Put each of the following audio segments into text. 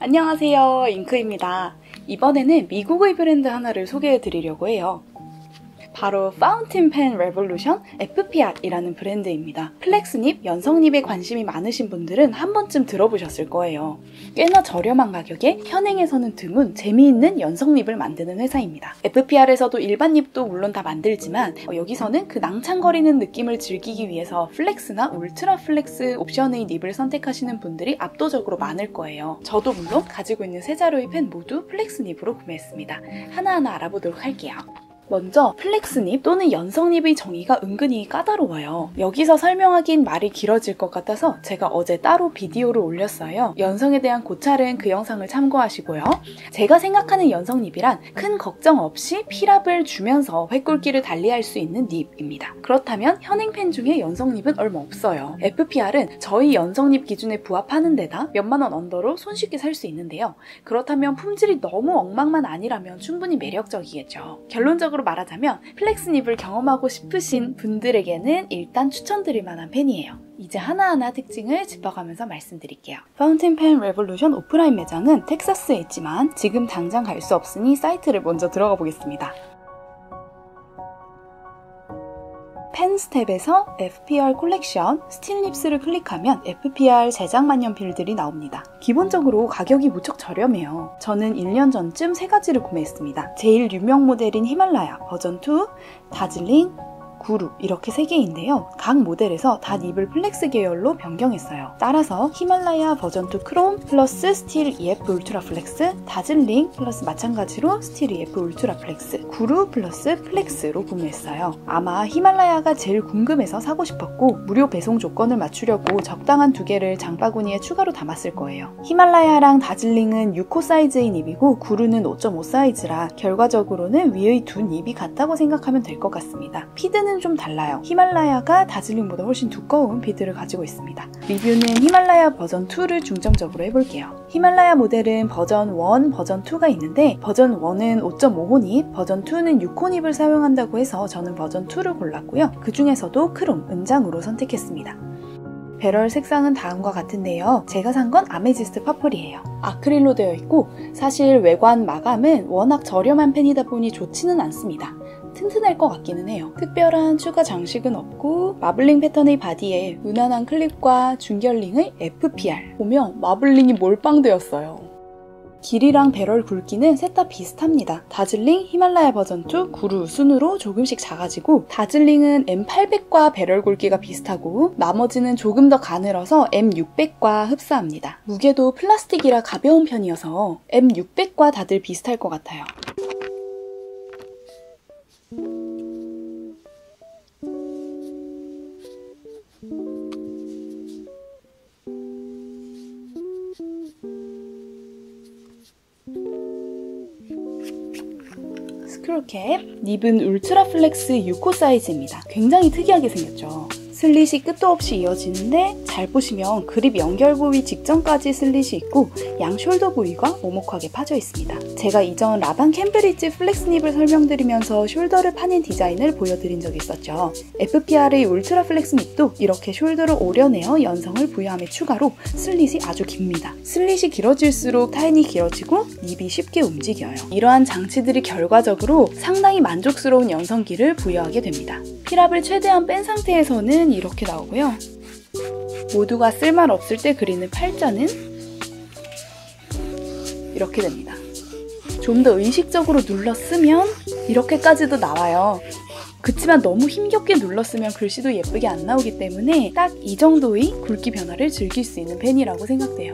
안녕하세요, 잉크입니다. 이번에는 미국의 브랜드 하나를 소개해 드리려고 해요. 바로 파운틴 펜 레볼루션 FPR이라는 브랜드입니다. 플렉스닙, 연성닙에 관심이 많으신 분들은 한 번쯤 들어보셨을 거예요. 꽤나 저렴한 가격에 현행에서는 드문 재미있는 연성닙을 만드는 회사입니다. FPR에서도 일반 닙도 물론 다 만들지만 여기서는 그 낭창거리는 느낌을 즐기기 위해서 플렉스나 울트라 플렉스 옵션의 닙을 선택하시는 분들이 압도적으로 많을 거예요. 저도 물론 가지고 있는 세 자루의 펜 모두 플렉스 닙으로 구매했습니다. 하나하나 알아보도록 할게요. 먼저 플렉스닙 또는 연성닙의 정의가 은근히 까다로워요. 여기서 설명하긴 말이 길어질 것 같아서 제가 어제 따로 비디오를 올렸어요. 연성에 대한 고찰은 그 영상을 참고하시고요. 제가 생각하는 연성닙이란 큰 걱정 없이 필압을 주면서 획굵기를 달리할 수 있는 닙입니다. 그렇다면 현행 펜 중에 연성닙은 얼마 없어요. FPR은 저희 연성닙 기준에 부합하는 데다 몇만 원 언더로 손쉽게 살 수 있는데요. 그렇다면 품질이 너무 엉망만 아니라면 충분히 매력적이겠죠. 결론적으로 말하자면 플렉스닙을 경험하고 싶으신 분들에게는 일단 추천드릴 만한 펜이에요. 이제 하나하나 특징을 짚어가면서 말씀드릴게요. 파운틴 펜 레볼루션 오프라인 매장은 텍사스에 있지만 지금 당장 갈 수 없으니 사이트를 먼저 들어가 보겠습니다. 펜스텝에서 FPR 콜렉션 스틸닙스를 클릭하면 FPR 제작 만년필들이 나옵니다. 기본적으로 가격이 무척 저렴해요. 저는 1년 전쯤 3가지를 구매했습니다. 제일 유명 모델인 히말라야 버전 2, 다즐링, 구루 이렇게 3개인데요. 각 모델에서 다 닙을 플렉스 계열로 변경했어요. 따라서 히말라야 버전 2 크롬 플러스 스틸 EF 울트라 플렉스, 다즐링 플러스 마찬가지로 스틸 EF 울트라 플렉스, 구루 플러스 플렉스로 구매했어요. 아마 히말라야가 제일 궁금해서 사고 싶었고 무료 배송 조건을 맞추려고 적당한 2개를 장바구니에 추가로 담았을 거예요. 히말라야랑 다즐링은 6호 사이즈의 닙이고 구루는 5.5 사이즈라 결과적으로는 위의 두 닙이 같다고 생각하면 될 것 같습니다. 피드는 좀 달라요. 히말라야가 다즐링보다 훨씬 두꺼운 비드를 가지고 있습니다. 리뷰는 히말라야 버전 2를 중점적으로 해볼게요. 히말라야 모델은 버전 1, 버전 2가 있는데 버전 1은 5.5호 닙, 버전 2는 6호 닙을 사용한다고 해서 저는 버전 2를 골랐고요. 그 중에서도 크롬, 은장으로 선택했습니다. 배럴 색상은 다음과 같은데요. 제가 산 건 아메지스트 퍼플이에요. 아크릴로 되어 있고 사실 외관 마감은 워낙 저렴한 펜이다 보니 좋지는 않습니다. 튼튼할 것 같기는 해요. 특별한 추가 장식은 없고 마블링 패턴의 바디에 무난한 클립과 중결링의 FPR 보면 마블링이 몰빵되었어요. 길이랑 배럴 굵기는 셋 다 비슷합니다. 다즐링, 히말라야 버전 2, 구루 순으로 조금씩 작아지고 다즐링은 M800과 배럴 굵기가 비슷하고 나머지는 조금 더 가늘어서 M600과 흡사합니다. 무게도 플라스틱이라 가벼운 편이어서 M600과 다들 비슷할 것 같아요. 스크롤캡, 닙은 울트라 플렉스 6호 사이즈입니다. 굉장히 특이하게 생겼죠. 슬릿이 끝도 없이 이어지는데 잘 보시면 그립 연결 부위 직전까지 슬릿이 있고 양 숄더 부위가 오목하게 파져 있습니다. 제가 이전 라반 캠브리지 플렉스 닙을 설명드리면서 숄더를 파낸 디자인을 보여드린 적이 있었죠. FPR의 울트라 플렉스 닙도 이렇게 숄더를 오려내어 연성을 부여함에 추가로 슬릿이 아주 깁니다. 슬릿이 길어질수록 타인이 길어지고 닙이 쉽게 움직여요. 이러한 장치들이 결과적으로 상당히 만족스러운 연성기를 부여하게 됩니다. 필압을 최대한 뺀 상태에서는 이렇게 나오고요. 모두가 쓸말 없을 때 그리는 팔자는 이렇게 됩니다. 좀 더 의식적으로 눌러 쓰면 이렇게까지도 나와요. 그치만 너무 힘겹게 눌렀으면 글씨도 예쁘게 안 나오기 때문에 딱 이 정도의 굵기 변화를 즐길 수 있는 펜이라고 생각돼요.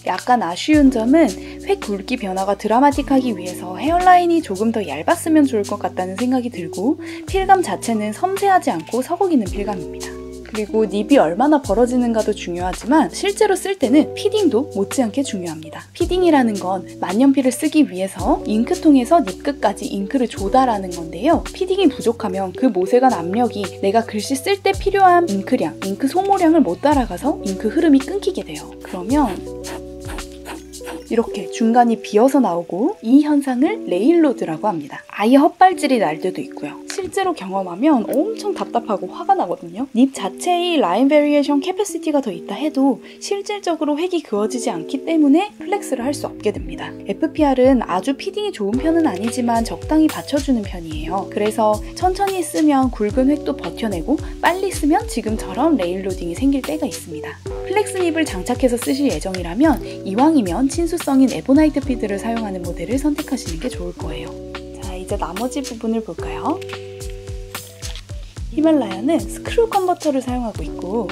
약간 아쉬운 점은 획 굵기 변화가 드라마틱하기 위해서 헤어라인이 조금 더 얇았으면 좋을 것 같다는 생각이 들고 필감 자체는 섬세하지 않고 서걱이는 필감입니다. 그리고 닙이 얼마나 벌어지는가도 중요하지만 실제로 쓸 때는 피딩도 못지않게 중요합니다. 피딩이라는 건 만년필을 쓰기 위해서 잉크통에서 닙 끝까지 잉크를 조달하는 건데요. 피딩이 부족하면 그 모세관 압력이 내가 글씨 쓸 때 필요한 잉크량, 잉크 소모량을 못 따라가서 잉크 흐름이 끊기게 돼요. 그러면 이렇게 중간이 비어서 나오고 이 현상을 레일로드라고 합니다. 아예 헛발질이 날 때도 있고요. 실제로 경험하면 엄청 답답하고 화가 나거든요. 닙 자체의 라인 베리에이션 캐패시티가 더 있다 해도 실질적으로 획이 그어지지 않기 때문에 플렉스를 할 수 없게 됩니다. FPR은 아주 피딩이 좋은 편은 아니지만 적당히 받쳐주는 편이에요. 그래서 천천히 쓰면 굵은 획도 버텨내고 빨리 쓰면 지금처럼 레일 로딩이 생길 때가 있습니다. 플렉스 닙을 장착해서 쓰실 예정이라면 이왕이면 친수성인 에보나이트 피드를 사용하는 모델을 선택하시는 게 좋을 거예요. 자, 이제 나머지 부분을 볼까요? 히말라야는 스크류 컨버터를 사용하고 있고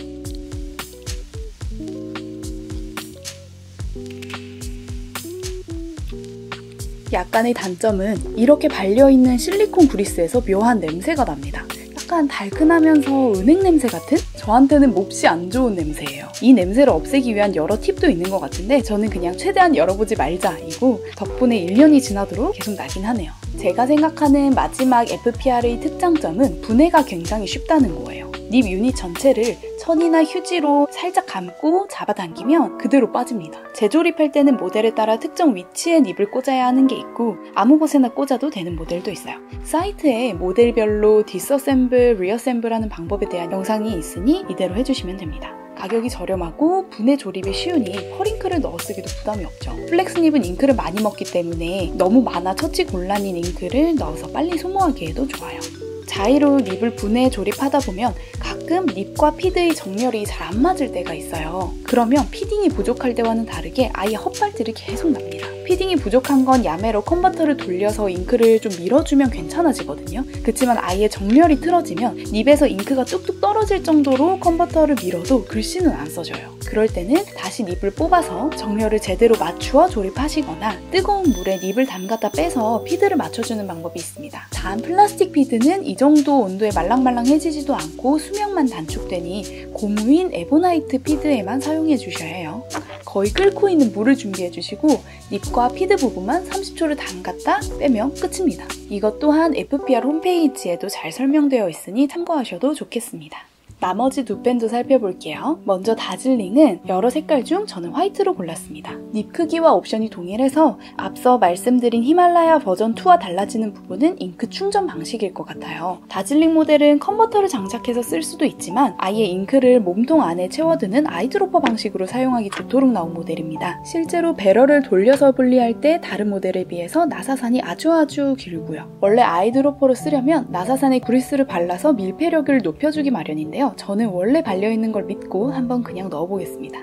약간의 단점은 이렇게 발려있는 실리콘 그리스에서 묘한 냄새가 납니다. 약간 달큰하면서 은행 냄새 같은? 저한테는 몹시 안 좋은 냄새예요. 이 냄새를 없애기 위한 여러 팁도 있는 것 같은데 저는 그냥 최대한 열어보지 말자 이고 덕분에 1년이 지나도록 계속 나긴 하네요. 제가 생각하는 마지막 FPR의 특장점은 분해가 굉장히 쉽다는 거예요. 닙 유닛 전체를 천이나 휴지로 살짝 감고 잡아당기면 그대로 빠집니다. 재조립할 때는 모델에 따라 특정 위치에 닙을 꽂아야 하는 게 있고 아무 곳에나 꽂아도 되는 모델도 있어요. 사이트에 모델별로 디서셈블, 리어셈블하는 방법에 대한 영상이 있으니 이대로 해주시면 됩니다. 가격이 저렴하고 분해 조립이 쉬우니 컬잉크를 넣어 쓰기도 부담이 없죠. 플렉스 닙은 잉크를 많이 먹기 때문에 너무 많아 처치 곤란인 잉크를 넣어서 빨리 소모하기에도 좋아요. 자의로 닙을 분해 조립하다 보면 가끔 닙과 피드의 정렬이 잘 안 맞을 때가 있어요. 그러면 피딩이 부족할 때와는 다르게 아예 헛발질이 계속 납니다. 피딩이 부족한 건 야매로 컨버터를 돌려서 잉크를 좀 밀어주면 괜찮아지거든요. 그치만 아예 정렬이 틀어지면 닙에서 잉크가 뚝뚝 떨어질 정도로 컨버터를 밀어도 글씨는 안 써져요. 그럴 때는 다시 닙을 뽑아서 정렬을 제대로 맞추어 조립하시거나 뜨거운 물에 닙을 담갔다 빼서 피드를 맞춰주는 방법이 있습니다. 단 플라스틱 피드는 이 정도 온도에 말랑말랑해지지도 않고 수명만 단축되니 고무인 에보나이트 피드에만 사용해 주셔야 해요. 거의 끓고 있는 물을 준비해 주시고 닙과 피드 부분만 30초를 담갔다 빼면 끝입니다. 이것 또한 FPR 홈페이지에도 잘 설명되어 있으니 참고하셔도 좋겠습니다. 나머지 두 펜도 살펴볼게요. 먼저 다즐링은 여러 색깔 중 저는 화이트로 골랐습니다. 닙 크기와 옵션이 동일해서 앞서 말씀드린 히말라야 버전 2와 달라지는 부분은 잉크 충전 방식일 것 같아요. 다즐링 모델은 컨버터를 장착해서 쓸 수도 있지만 아예 잉크를 몸통 안에 채워두는 아이드로퍼 방식으로 사용하기 좋도록 나온 모델입니다. 실제로 배럴을 돌려서 분리할 때 다른 모델에 비해서 나사산이 아주 길고요. 원래 아이드로퍼로 쓰려면 나사산에 그리스를 발라서 밀폐력을 높여주기 마련인데요. 저는 원래 발려있는 걸 믿고 한번 그냥 넣어보겠습니다.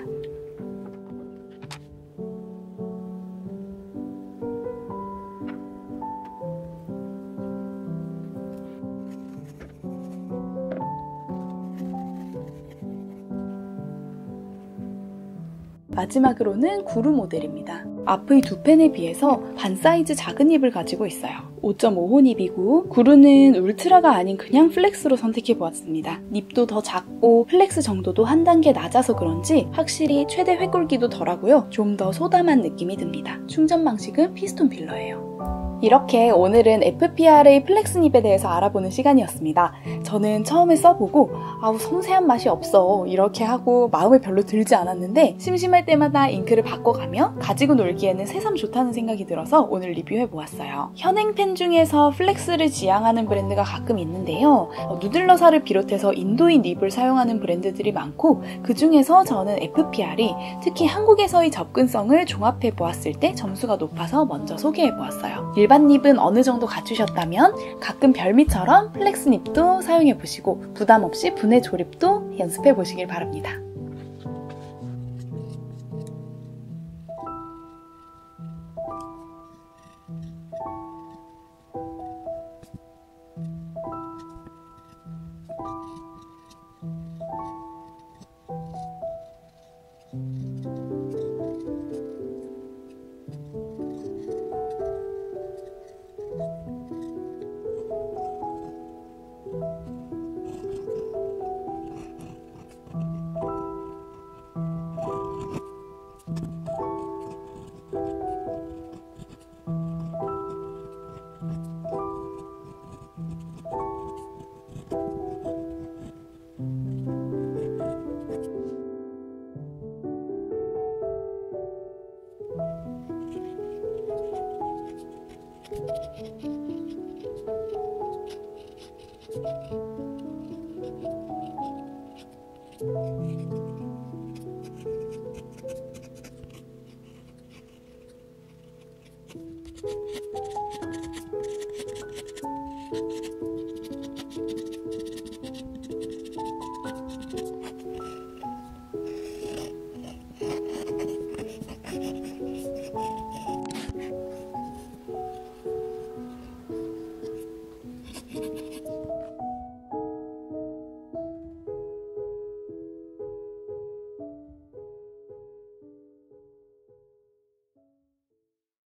마지막으로는 구루 모델입니다. 앞의 두 펜에 비해서 반 사이즈 작은 닙을 가지고 있어요. 5.5호 닙이고 구루는 울트라가 아닌 그냥 플렉스로 선택해보았습니다. 닙도 더 작고 플렉스 정도도 한 단계 낮아서 그런지 확실히 최대 획굵기도 덜하고요. 좀 더 소담한 느낌이 듭니다. 충전 방식은 피스톤 필러예요. 이렇게 오늘은 FPR의 플렉스 닙에 대해서 알아보는 시간이었습니다. 저는 처음에 써보고 아우 섬세한 맛이 없어 이렇게 하고 마음에 별로 들지 않았는데 심심할 때마다 잉크를 바꿔가며 가지고 놀기에는 새삼 좋다는 생각이 들어서 오늘 리뷰해보았어요. 현행 펜 중에서 플렉스를 지향하는 브랜드가 가끔 있는데요. 누들러사를 비롯해서 인도인 닙을 사용하는 브랜드들이 많고 그 중에서 저는 FPR이 특히 한국에서의 접근성을 종합해보았을 때 점수가 높아서 먼저 소개해보았어요. 일반 닙은 어느 정도 갖추셨다면 가끔 별미처럼 플렉스 닙도 사용해보시고 부담없이 분해 조립도 연습해보시길 바랍니다.